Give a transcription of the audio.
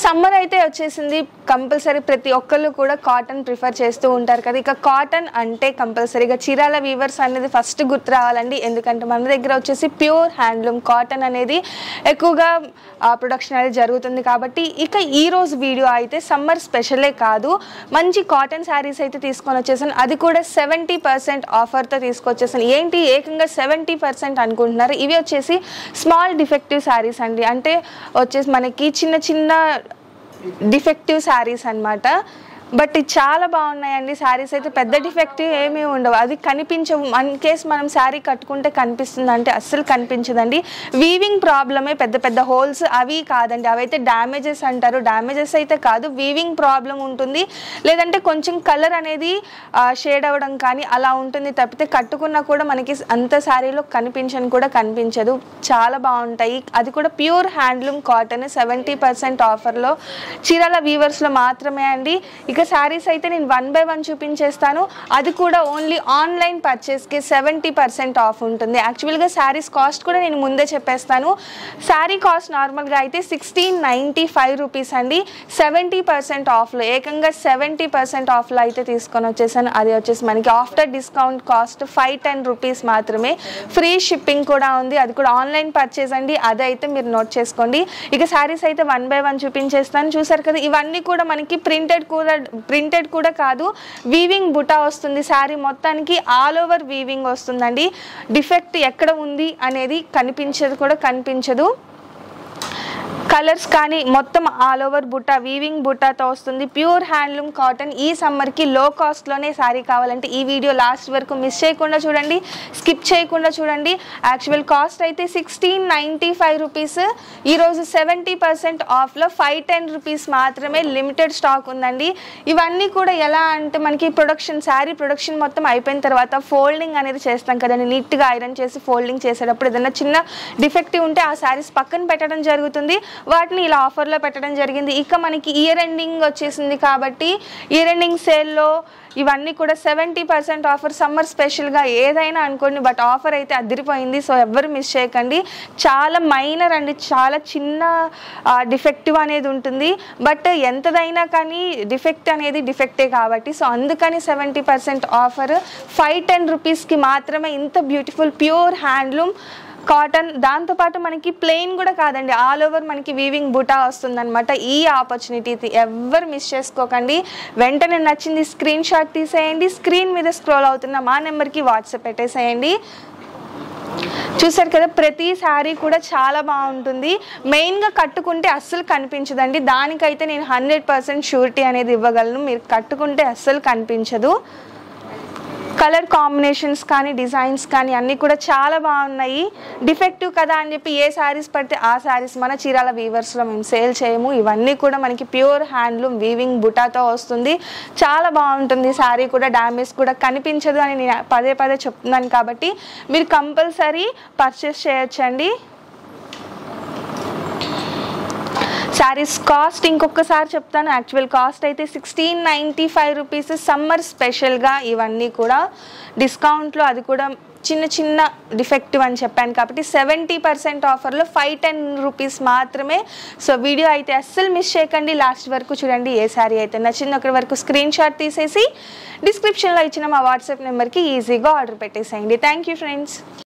Summer అయితే వచ్చేసింది, compulsory ప్రతి ఒక్కళ్ళు కూడా కాటన్ ప్రిఫర్ చేస్తూ ఉంటారు కదా. ఇక కాటన్ అంటే కంపల్సరీగా చీరాల వీవర్స్ అనేది ఫస్ట్ గుర్తు రావాలండి. ఎందుకంటే మన దగ్గర వచ్చేసి ప్యూర్ హ్యాండ్లూమ్ కాటన్ అనేది ఎక్కువగా ప్రొడక్షన్ అనేది జరుగుతుంది. కాబట్టి ఇక ఈరోజు వీడియో అయితే సమ్మర్ స్పెషలే కాదు, మంచి కాటన్ శారీస్ అయితే తీసుకొని వచ్చేసాను. అది కూడా 70% ఆఫర్తో తీసుకొచ్చేసాను. ఏంటి ఏకంగా 70% అనుకుంటున్నారు? ఇవి వచ్చేసి స్మాల్ డిఫెక్టివ్ శారీస్ అండి. అంటే వచ్చేసి మనకి చిన్న చిన్న డిఫెక్టివ్ శారీస్ అన్నమాట. బట్ ఇది చాలా బాగున్నాయండి శారీస్ అయితే. పెద్ద డిఫెక్టివ్ ఏమీ ఉండవు, అది కనిపించవు. ఇన్ కేస్ మనం శారీ కట్టుకుంటే కనిపిస్తుంది అంటే అస్సలు కనిపించదండి. వీవింగ్ ప్రాబ్లమే, పెద్ద పెద్ద హోల్స్ అవి కాదండి, అవైతే డ్యామేజెస్ అంటారు. డ్యామేజెస్ అయితే కాదు, వీవింగ్ ప్రాబ్లం ఉంటుంది, లేదంటే కొంచెం కలర్ అనేది షేడ్ అవ్వడం కానీ అలా ఉంటుంది తప్పితే కట్టుకున్నా కూడా మనకి అంత శారీలో కనిపించదు. చాలా బాగుంటాయి. అది కూడా ప్యూర్ హ్యాండ్లూమ్ కాటన్ 70% ఆఫర్లో చీరాల వీవర్స్లో మాత్రమే అండి. ఇక శారీస్ అయితే నేను 1 by 1 చూపించేస్తాను. అది కూడా ఓన్లీ ఆన్లైన్ పర్చేస్కి 70% ఆఫ్ ఉంటుంది. యాక్చువల్గా శారీస్ కాస్ట్ కూడా నేను ముందే చెప్పేస్తాను. శారీ కాస్ట్ నార్మల్గా అయితే 1695 రూపీస్ అండి. 70% ఆఫ్లో, ఏకంగా 70% ఆఫ్లో అయితే తీసుకొని వచ్చేసాను. అది వచ్చేసి మనకి ఆఫ్టర్ డిస్కౌంట్ కాస్ట్ 510 రూపీస్ మాత్రమే. ఫ్రీ షిప్పింగ్ కూడా ఉంది. అది కూడా ఆన్లైన్ పర్చేస్ అండి, అదైతే మీరు నోట్ చేసుకోండి. ఇక శారీస్ అయితే 1 by 1 చూపించేస్తాను. చూసారు కదా, ఇవన్నీ కూడా మనకి ప్రింటెడ్ కూడా కాదు, వీవింగ్ బుటా వస్తుంది. శారీ మొత్తానికి ఆల్ ఓవర్ వీవింగ్ వస్తుందండి. డిఫెక్ట్ ఎక్కడ ఉంది అనేది కనిపించదు. కలర్స్ కానీ మొత్తం ఆల్ ఓవర్ బుట్ట, వీవింగ్ బుట్టాతో వస్తుంది. Pure handloom cotton. ఈ సమ్మర్కి లో కాస్ట్లోనే శారీ కావాలంటే ఈ వీడియో లాస్ట్ వరకు మిస్ చేయకుండా చూడండి, స్కిప్ చేయకుండా చూడండి. యాక్చువల్ కాస్ట్ అయితే 1695 రూపీస్. ఈరోజు 70% ఆఫ్లో 510 రూపీస్ మాత్రమే. లిమిటెడ్ స్టాక్ ఉందండి. ఇవన్నీ కూడా ఎలా అంటే మనకి శారీ ప్రొడక్షన్ మొత్తం అయిపోయిన తర్వాత ఫోల్డింగ్ అనేది చేస్తాం కదండి. నీట్గా ఐరన్ చేసి ఫోల్డింగ్ చేసేటప్పుడు ఏదైనా చిన్న డిఫెక్టివ్ ఉంటే ఆ శారీస్ పక్కన పెట్టడం జరుగుతుంది. వాటిని ఇలా ఆఫర్లో పెట్టడం జరిగింది. ఇక మనకి ఇయర్ ఎండింగ్ వచ్చేసింది కాబట్టి ఇయర్ ఎండింగ్ సేల్లో ఇవన్నీ కూడా 70% ఆఫర్. సమ్మర్ స్పెషల్గా ఏదైనా అనుకోండి, బట్ ఆఫర్ అయితే అదిరిపోయింది. సో ఎవ్వరు మిస్ చేయకండి. చాలా మైనర్ అండి, చాలా చిన్న డిఫెక్టివ్ అనేది ఉంటుంది. బట్ ఎంతదైనా కానీ డిఫెక్ట్ అనేది డిఫెక్టే కాబట్టి సో అందుకని 70% ఆఫర్. 510 రూపీస్కి మాత్రమే ఇంత బ్యూటిఫుల్ ప్యూర్ హ్యాండ్లూమ్ కాటన్. దాంతోపాటు మనకి ప్లెయిన్ కూడా కాదండి, ఆల్ ఓవర్ మనకి వీవింగ్ బుటా వస్తుందన్నమాట. ఈ ఆపర్చునిటీ ఎవ్వరు మిస్ చేసుకోకండి. వెంటనే నచ్చింది స్క్రీన్ షాట్ తీసేయండి, స్క్రీన్ మీద స్క్రోల్ అవుతున్న మా నెంబర్కి వాట్సాప్ పెట్టేసేయండి. చూసారు కదా, ప్రతి శారీ కూడా చాలా బాగుంటుంది. మెయిన్గా కట్టుకుంటే అస్సలు కనిపించదండి. దానికైతే నేను 100% షూరిటీ అనేది ఇవ్వగలను. మీరు కట్టుకుంటే అస్సలు కనిపించదు. కలర్ కాంబినేషన్స్ కానీ డిజైన్స్ కానీ అన్నీ కూడా చాలా బాగున్నాయి. డిఫెక్టివ్ కదా అని చెప్పి ఏ శారీస్ పడితే ఆ శారీస్ మన చీరాల వీవర్స్లో మేము సేల్ చేయము. ఇవన్నీ కూడా మనకి ప్యూర్ హ్యాండ్లూమ్ వీవింగ్ బుటాతో వస్తుంది. చాలా బాగుంటుంది. శారీ కూడా డ్యామేజ్ కూడా కనిపించదు అని నేను పదే చెప్తున్నాను కాబట్టి మీరు కంపల్సరీ పర్చేస్ చేయొచ్చండి. శారీస్ కాస్ట్ ఇంకొకసారి చెప్తాను. యాక్చువల్ కాస్ట్ అయితే 1695 రూపీస్. సమ్మర్ స్పెషల్గా ఇవన్నీ కూడా డిస్కౌంట్లో, అది కూడా చిన్న డిఫెక్టివ్ అని చెప్పాను కాబట్టి 70% ఆఫర్లో 510 రూపీస్ మాత్రమే. సో వీడియో అయితే అస్సలు మిస్ చేయకండి, లాస్ట్ వరకు చూడండి. ఏ శారీ అయితే నచ్చిందో అక్కడి వరకు స్క్రీన్ షాట్ తీసేసి డిస్క్రిప్షన్లో ఇచ్చిన మా వాట్సాప్ నెంబర్కి ఈజీగా ఆర్డర్ పెట్టేసేయండి. Thank you friends.